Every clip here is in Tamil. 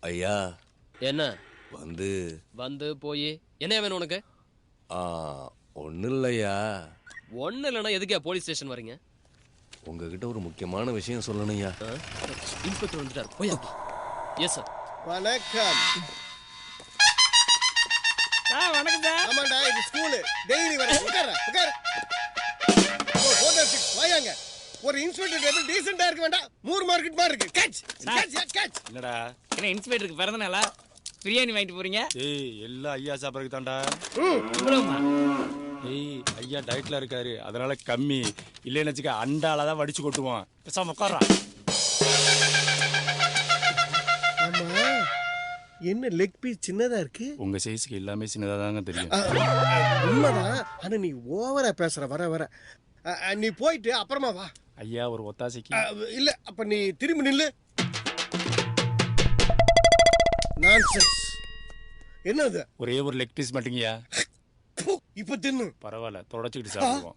ஐயா என்ன வந்து வந்து போய் என்ன வேணும் உனக்கு? ஒன்றும் இல்லையா. ஒன்றும் இல்லைன்னா எதுக்கே போலீஸ் ஸ்டேஷன் வரீங்க? உங்ககிட்ட ஒரு முக்கியமான விஷயம் சொல்லணும்யா. இன்ஸ்பெக்டர் வந்துட்டார். போய் எஸ் சார். வணக்கம். வணக்கம் சார். ஆமாண்டா, இது ஸ்கூலு. டெய்லி வர உட்கார உட்கார. வாயாங்க. ஒரு இன்ஸ்பெக்டர் டேபிள் டீசெண்டா இருக்க வேண்டாம். மூர் மார்க்கெட் மாதிரி இருக்கு. Catch catch catch. என்னடா என்ன இன்ஸ்பெக்டருக்கு பிறந்த நாளா பிரியாணி வாங்கிட்டு போறீங்க? ஏய் எல்லாம் ஐயா சாப்பிட்றதுக்கு தான்டா. இவ்வளவுமா? ஏய் ஐயா டயட்ல இருக்காரு, அதனால கம்மி. இல்லைன்னு வச்சுக்க அண்டால தான் வடிச்சு கொட்டுவான். பேசாம உட்கார்றான். ஆமா, என்ன லெக் பீஸ் சின்னதா இருக்கு? உங்க சைஸ்க்கு எல்லாமே சின்னதா தாங்க தெரியும். உண்மைதான். ஆனா நீ ஓவரா பேசுற. வர வர நீ போயிட்டு அப்புறமா வா. ஐயா ஒரு ஒத்தாசைக்கு. இல்ல, அப்ப நீ திரும்பி நில்லு. நான்சென்ஸ். என்னது? ஒரே ஒரு லெக் பீஸ் மட்டுங்கய்யா. இப்ப தின்னு. பரவாயில்ல, தொடச்சிக்கிட்டு சாப்பிடுவோம்.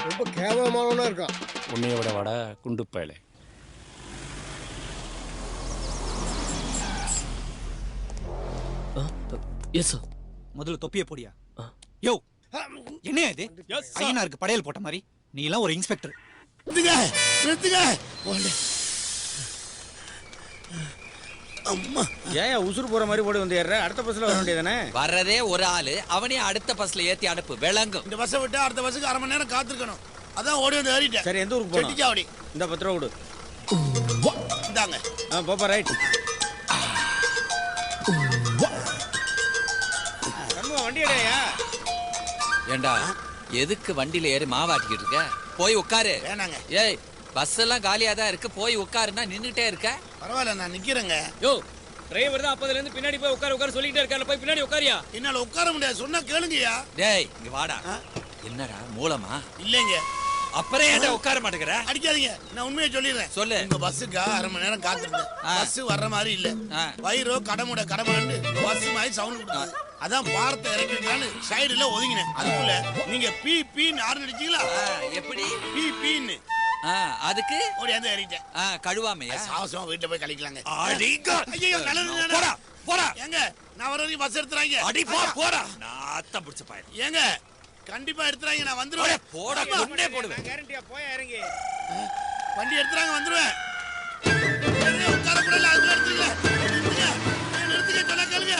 ரொம்ப கேவலமானவனா இருக்கான். உன்னைய விட வாடா குண்டு பயல. Yes sir. முதல்ல தொப்பியை போடியா. யோ என்ன இது? ஐயனாருக்கு படையல் போட்ட மாதிரி. நீ எல்லாம் ஒரு இன்ஸ்பெக்டர். ஏன் உசுறு போற மாதிரி ஓடி வந்து ஏற? அடுத்த பஸ்ல வர வேண்டியதானே? வர்றதே ஒரு ஆளு, அவனே அடுத்த பஸ்ல ஏத்தி அனுப்பு. விளங்கும். இந்த பஸ்ஸை விட்டு அடுத்த பஸ்ஸுக்கு அரை மணி நேரம் காத்திருக்கணும். அதான் ஓடி வந்து ஏறிட்டேன். சரி, எந்த ஊருக்கு போறோம்? செட்டிச்சாவடி. இந்த 10 ரூபா கொடு. இந்தாங்க. போப்பா. ரைட். வண்டி அடையா? ஏண்டா எதுக்கு வண்டியில ஏறி மாவாட்டிக்கிட்டு இருக்க? போய் உட்காரு. வேணாங்க. ஏய், பஸ் எல்லாம் காலியா தான் இருக்கு. போய் உட்காருன்னா நின்னுட்டே இருக்க. பரவாயில்ல, நான் நிக்கிறேங்க. யோ, டிரைவர் தான் அப்பதுல இருந்து பின்னாடி போய் உட்கார சொல்லிட்டே இருக்காரு. போய் பின்னாடி உட்காரியா? என்னால உட்கார முடியாது. சொன்னா கேளுங்கய்யா. டேய் இங்க வாடா. என்னடா மூலமா? இல்லைங்க. அப்புறம் ஏன்டா உட்கார மாட்டேங்கிற? அடிக்காதீங்க, நான் உண்மையை சொல்லிடுறேன். சொல்லு. உங்க பஸ்ஸுக்கு அரை மணி நேரம் காத்திருந்தேன். பஸ் வர்ற மாதிரி இல்ல. வயிறோ கடமுட கடமுடன்னு பஸ் மாதிரி சவுண்ட் கொடுத்தாங்க. அதான் பாரத்தை இறக்கி வைக்கலான்னு சைடுல ஒதுங்கினேன். அதுக்குள்ள நீங்க பி பீன்னு ஆறு அடிச்சீங்களா? எப்படி பி பீன்னு? அதுக்கு ஓடியாந்து ஏறிட்டேன். கழுவாமையா? சாவசமா வீட்டுல போய் கழிக்கலாங்க. ஐயோ, நல்லது. போடா போடா. ஏங்க, நான் வர வரைக்கும் பஸ் எடுத்துறாங்க. அடி போடா. நாத்த பிடிச்ச பையன். ஏங்க, கண்டிப்பா எடுத்துறாங்க. நான் வந்துருவேன். போடா, கொண்டே போடுவேன். கேரண்டியா போய் இறங்கி. வண்டி எடுத்துறாங்க, வந்துருவேன். உட்கார கூட இல்ல, அதுக்குள்ள எடுத்துக்கல. நிறுத்துங்க, சொன்னா கேளுங்க.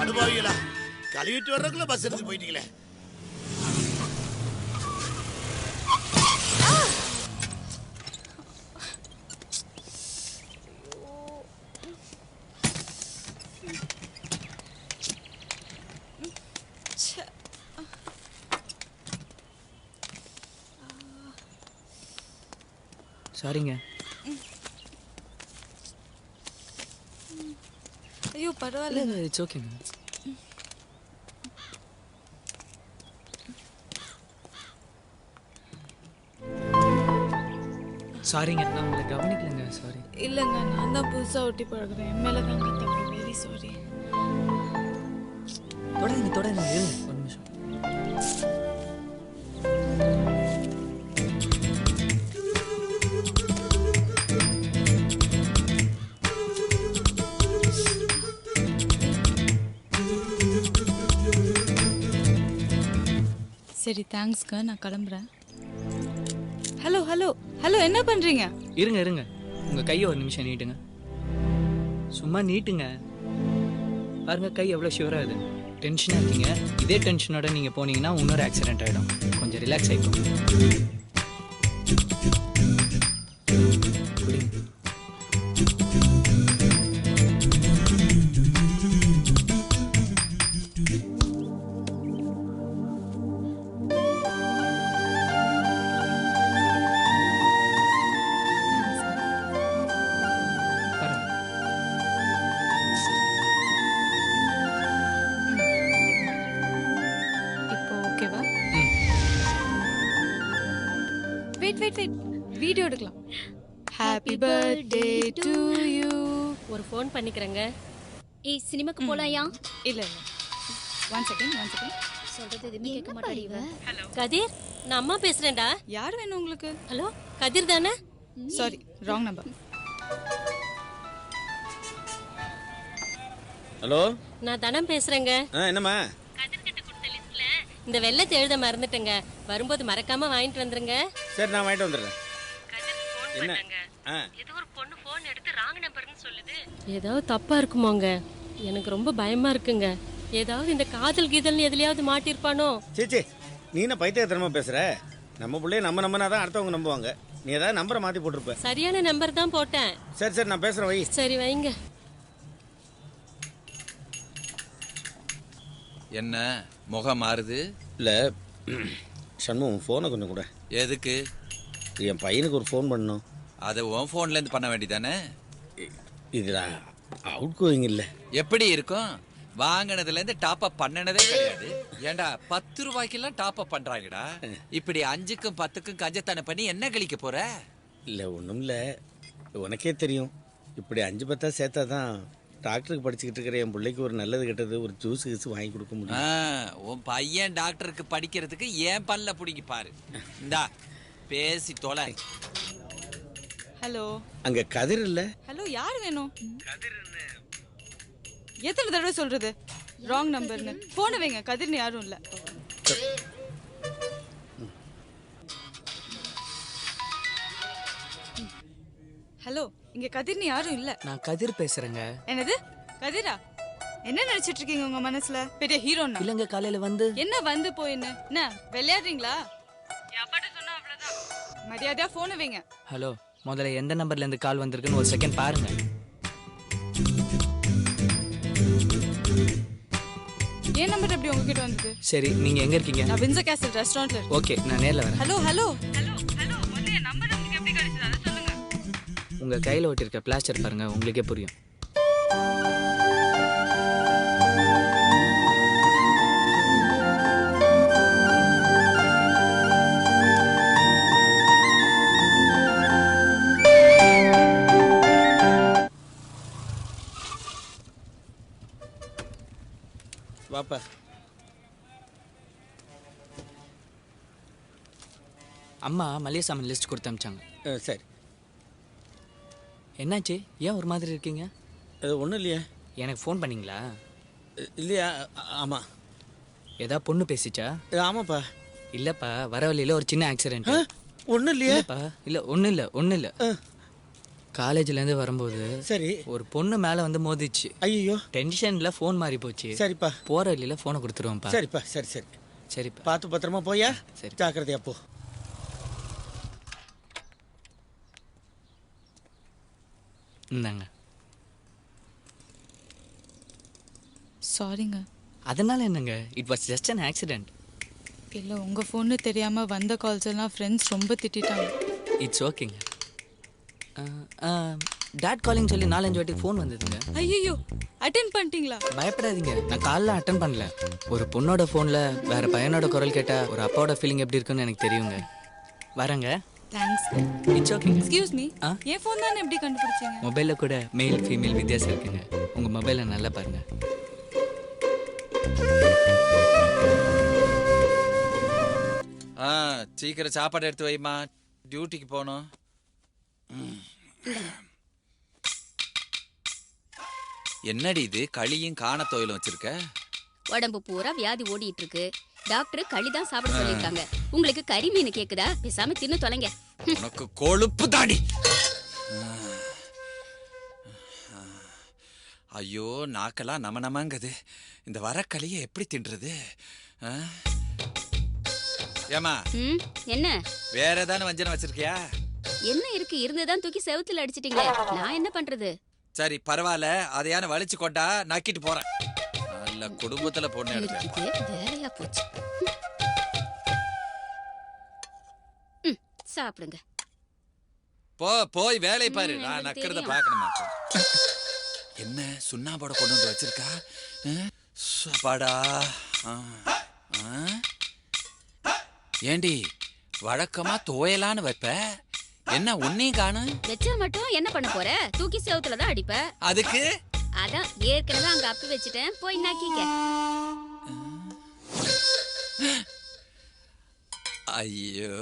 அனுபவிகளா, கழுவிட்டு வர்றதுக்குள்ள பஸ் எடுத்து போயிட்டீங்களே. சாரிங்க. ஐயோ பரவாயில்ல. இட்ஸ் ஓகேங்க. சாரிங்க, நான் உங்களை கவனிக்கலங்க. சாரி. இல்லைங்க, நான் தான் புதுசாக ஒட்டி பழகுறேன். என் மேலே தான் தப்பு. Very sorry. தொடருங்க ஒரு நிமிஷம். சரி, தேங்க்ஸ்ங்க. நான் கிளம்புறேன். ஹலோ ஹலோ ஹலோ, என்ன பண்ணுறீங்க? இருங்க, உங்கள் கையை ஒரு நிமிஷம் நீட்டுங்க. சும்மா நீட்டுங்க. பாருங்க, கை எவ்வளோ ஷியூராக இருக்குது. டென்ஷனாக இருக்கீங்க. இதே டென்ஷனோட நீங்கள் போனீங்கன்னா இன்னொரு ஆக்சிடென்ட் ஆகிடும். கொஞ்சம் ரிலாக்ஸ் ஆகிக்கும். வெயிட் வீடியோ எடுக்கலாம். Happy birthday to you. ஒரு ஃபோன் பண்ணிக்கிறேங்க. ஏய், சினிமாக்கு போலாயா? இல்ல ஒன் செகண்ட் சொல்றது எதுவுமே கேட்க மாட்டேங்க. ஹலோ கதிர், நான் அம்மா பேசுறேன்டா. யார் வேணும் உங்களுக்கு? ஹலோ கதிர் தானே? Sorry, wrong number. ஹலோ நான் தனம் பேசுறேங்க. என்னம்மா? கதிர்கிட்ட கொடுத்த லிஸ்ட்ல இந்த வெள்ளத்தை எழுத மறந்துட்டேங்க. வரும்போது மறக்காம வாங்கிட்டு வந்துருங்க. சரி நான் வாங்கிட்டு வந்துடுறேன். கதிருக்கு ஃபோன் என்ன? பண்ணாங்க. ஆ. ஏதோ ஒரு பொண்ணு ஃபோன் எடுத்து ராங் நம்பர்னு சொல்லுது. ஏதாவது தப்பா இருக்குமோங்க. எனக்கு ரொம்ப பயமா இருக்குங்க. ஏதாவது இந்த காதல் கீதல்னு எதுலயாவது மாட்டிருப்பானோ? சேச்சே நீ என்ன பைத்தியத்தனமா பேசுற? நம்ம பிள்ளைய நம்ம நம்பினா தான் அடுத்தவங்க நம்புவாங்க. நீ ஏதாவது நம்பரை மாத்தி போட்டிருப்ப. சரியான நம்பர் தான் போட்டேன். சரி சரி நான் பேசுறேன் வை. சரி வைங்க. என்ன முகம் மாறுது? இல்ல சண்முகம் ஃபோனை கொஞ்சம் கூட. எதுக்கு? என் பையனுக்கு ஒரு ஃபோன் பண்ணணும். அதை உன் ஃபோன்ல இருந்து பண்ண வேண்டியதானே? இதுல அவுட் கோயிங் இல்ல. எப்படி இருக்கும்? வாங்கினதுல இருந்து டாப் அப் பண்ணனதே கிடையாது. ஏண்டா 10 ரூபாய்க்கெல்லாம் டாப் அப் பண்றாங்கடா. இப்படி 5க்கும் 10க்கும் கஞ்சத்தானே பண்ணி என்ன கழிக்க போற? இல்ல ஒண்ணும் இல்ல, உனக்கே தெரியும். இப்படி 5 10 சேர்த்தா தான் டாக்டருக்கு படிச்சுக்கிட்டு இருக்கிற என் பிள்ளைக்கு ஒரு நல்லது கெட்டது ஒரு ஜூஸ் கீஸ் வாங்கி கொடுக்க முடியும். உன் பையன் டாக்டருக்கு படிக்கிறதுக்கு ஏன் பல்ல பிடிங்கி பாரு. இந்தா பேசி தொலை. ஹலோ அங்க கதிர் இல்ல. ஹலோ யார் வேணும்? எத்தனை தடவை சொல்றது ராங் நம்பர்னு? போன வைங்க. கதிர்னு யாரும் இல்ல. ஹலோ இங்க கதிர்னு யாரும் இல்ல. நான் கதிர் பேசுறேங்க. என்னது கதிரா? என்ன நினைச்சிட்டு இருக்கீங்க உங்க மனசுல? பெரிய ஹீரோனா? இல்லங்க காலையில வந்து என்ன வந்து போயின்னு என்ன விளையாடுறீங்களா? அப்பாட்ட சொன்னா அவ்வளவுதான். மரியாதையா போன வைங்க. ஹலோ முதல்ல எந்த நம்பர்ல இருந்து கால் வந்திருக்குன்னு ஒரு செகண்ட் பாருங்க. ஏன் நம்பர் எப்படி உங்ககிட்ட வந்தது? சரி நீங்க எங்க இருக்கீங்க? நான் வின்சர் கேசல் ரெஸ்டாரண்ட்ல இருக்கேன். ஓகே நான் நேர்ல வரேன். ஹலோ ஹலோ ஹலோ ஹலோ வந்து என் நம்பர் உங்களுக்கு எப்படி கிடைச்சது அத சொல்லுங்க. உங்க கையில ஒட்டிருக்க பிளாஸ்டர் பாருங்க, உங்களுக்கே புரியும். வாப்பா. அம்மா மளிகை சாமான் லிஸ்ட் கொடுத்து அனுப்பிச்சாங்க. சரி. என்னாச்சு, ஏன் ஒரு மாதிரி இருக்கீங்க? அது ஒன்றும் இல்லையா? எனக்கு ஃபோன் பண்ணீங்களா? இல்லையா? ஆமாம். ஏதா பொண்ணு பேசிச்சா? ஆமாப்பா. இல்லைப்பா, வர வழியில் ஒரு சின்ன ஆக்சிடென்ட். ஒன்றும் இல்லையா? இல்லை ஒன்றும் இல்லை. காலேஜ்லேருந்து வரும்போது சரி ஒரு பொண்ணு மேலே வந்து மோதிச்சு. ஐயோ டென்ஷனில் ஃபோன் மாறி போச்சு. சரிப்பா. போகிற வழியில் ஃபோனை கொடுத்துருவோம்ப்பா. சரிப்பா சரி சரி சரிப்பா. பார்த்து பத்திரமா போயா. சரி ஜாக்கிரதையா போ. இந்தாங்க. சாரிங்க. அதனால என்னங்க, it was just an accident. இல்லை உங்கள் ஃபோன்னு தெரியாமல் வந்த கால்ஸ் எல்லாம் ஃப்ரெண்ட்ஸ் ரொம்ப திட்டாங்க. இட்ஸ் ஓகேங்க. டாட் காலிங் சொல்லி 4-5 வாட்டி ஃபோன் வந்ததுங்க. ஐயோ அட்டென்ட் பண்ணிட்டீங்களா? பயப்படாதீங்க, நான் காலில் அட்டன் பண்ணல. ஒரு பொண்ணோட ஃபோனில் வேற பையனோட குரல் கேட்டால் ஒரு அப்பாவோட ஃபீலிங் எப்படி இருக்குன்னு எனக்கு தெரியுங்க. வரேங்க. தேங்க்ஸ். இட்ஸ் ஓகேங்க. எக்ஸ்கியூஸ் மீ, என் ஃபோன் தானே எப்படி கண்டுபிடிச்சீங்க? மொபைலில் கூட மேல் ஃபீமேல் வித்தியாசம் இருக்குங்க. உங்கள் மொபைலை நல்லா பாருங்க. சீக்கிரம் சாப்பாடு எடுத்து வைமா, டியூட்டிக்கு போகணும். என்னடி இது, களியும் காணத்தோயிலும் வச்சிருக்க? உடம்பு பூரா வியாதி ஓடிட்டு இருக்கு. டாக்டர் களி தான் சாப்பிட சொல்லிருக்காங்க. உங்களுக்கு கறி மீன் கேக்குதா? பேசாம தின்னு தொலைங்க. உனக்கு கொழுப்பு தாடி. ஐயோ நாக்கெல்லாம் நமங்குது. இந்த வர களியை எப்படி தின்றது? ஏமா என்ன வேற ஏதாவது வஞ்சனம் வச்சிருக்கியா? என்ன இருக்கு? இருந்துதான் தூக்கி செவுத்துல அடிச்சிட்டீங்களே, நான் என்ன பண்றது? சரி பரவாயில்ல, அதையான வலிச்சு கொண்டா நக்கிட்டு போறேன். நல்ல குடும்பத்துல பொண்ணு எடுக்க வேலையா போச்சு. சாப்பிடுங்க. போய் வேலையை பாரு, நான் நக்கிறத பாக்கணுமா? என்ன சுண்ணாம்போட கொண்டு வந்து வச்சிருக்கா? சாப்பாடா ஏண்டி வழக்கமா துவையலான்னு வைப்ப, என்ன உன்னையும் காணும்? வச்சா மட்டும் என்ன பண்ண போற? தூக்கி செவுத்துலதான் அடிப்ப. அதுக்கு அதான் ஏற்கனவே அங்க அப்பி வச்சுட்டேன், போய் நக்கிக்க. ஐயோ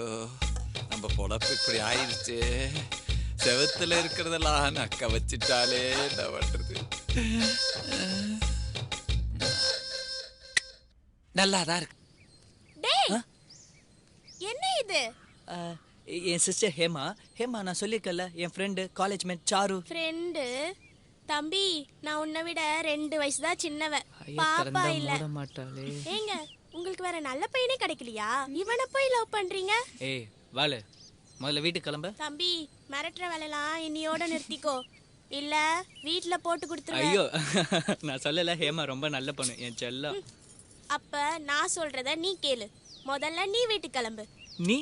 நம்ம பொழப்பு இப்படி ஆயிடுச்சு. செவத்துல இருக்கிறதெல்லாம் நக்க வச்சிட்டாலே என்ன பண்றது? நல்லாதான் இருக்கு. என்ன இது? என் சிஸ்டர் ஹேமா. ஹேமா நான் சொல்லியிருக்கல, என் friend college mate Charu. Friend? தம்பி, நான் உன்னை விட 2 வயசு தான் சின்னவ. ஐயா, பாப்பா திறந்தா இல்ல. மூட மாட்டாளே. ஏங்க, உங்களுக்கு வேற நல்ல பையனே கிடைக்கலையா? இவனை போய் லவ் பண்றீங்க? ஏய் வாளு, முதல்ல வீட்டுக்கு கிளம்ப. தம்பி, மிரட்டுற வேலைலாம் இன்னியோட நிறுத்திக்கோ, இல்ல வீட்ல போட்டு கொடுத்துருவேன். ஐயோ நான் சொல்லல, ஹேமா ரொம்ப நல்ல பொண்ணு, என் செல்லம். அப்ப நான் சொல்றத நீ கேளு. முதல்ல நீ வீட்டுக்கு கிளம்பு. நீ?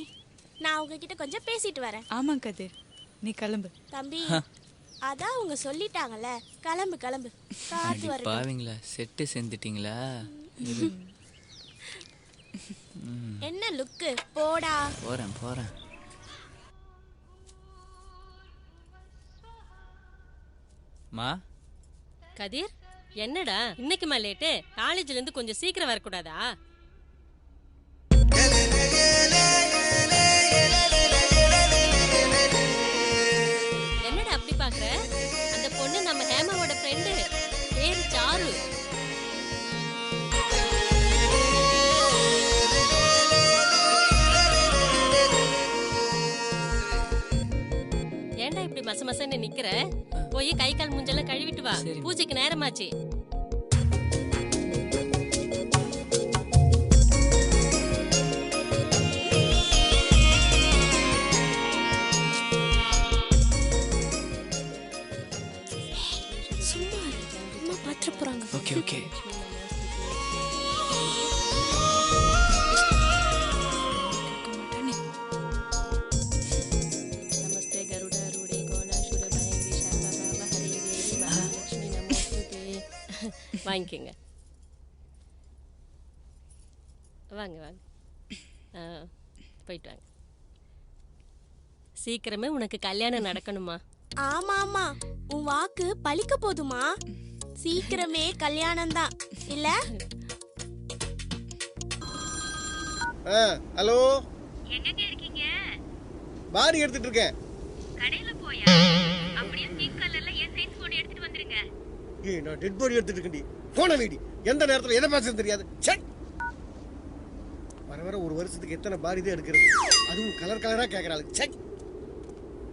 நான் உங்ககிட்ட கொஞ்சம் பேசிட்டு வரேன். ஆமா கதிர், நீ கிளம்பு. தம்பி, அதான் அவங்க சொல்லிட்டாங்கல்ல, கிளம்பு கிளம்பு. காத்து வரட்டும். பாவீங்களா, செட்டு சேர்ந்துட்டீங்களா? என்ன லுக்கு? போடா. போறேன் போறேன். மா கதிர், என்னடா இன்னைக்குமா லேட்டு? காலேஜ்ல இருந்து கொஞ்சம் சீக்கிரம் வரக்கூடாதா? என்னடா அப்படி பாக்குற? அந்த பொண்ணு நம்ம ஹேமாவோட ஃப்ரெண்டு, பேரு சாரு. ஏன்டா இப்படி மசமசன்னு நிக்கிற? போய் கை கால் மூஞ்செல்லாம் கழுவிட்டு வா, பூஜைக்கு நேரமாச்சு. சும்மா அம்மா பாத்துட்டு போறாங்க. Okay okay. நமஸ்தே கருடாரூடே கோலாசுர பயங்கரி சாம்பா ஹரே தேவி மகாலட்சுமி நமஸ்தே. வாங்கிக்கங்க, வாங்க வாங்க. போயிட்டு வாங்க. சீக்கிரமே உனக்கு கல்யாணம் நடக்கணுமா? ஆமா ஆமா, உன் வாக்கு பலிக்க போதுமா? சீக்கிரமே கல்யாணம் தான் இல்ல? ஹலோ, எங்கங்க இருக்கீங்க? பாரி எடுத்துட்டு இருக்கேன். கடையில போயா? அப்படியே பிங்க் கலர்ல என் சைஸ் போன் எடுத்துட்டு வந்துருங்க. ஏய், நான் டெட் பாடி எடுத்துட்டு இருக்கேன்டி. போன வீடி எந்த நேரத்துல என்ன பேசுறது தெரியாது. ச்சே, வர வர ஒரு வருஷத்துக்கு எத்தனை பாடி தான் எடுக்கிறது? அதுவும் கலர் கலரா கேக்குறாள். ச்சே.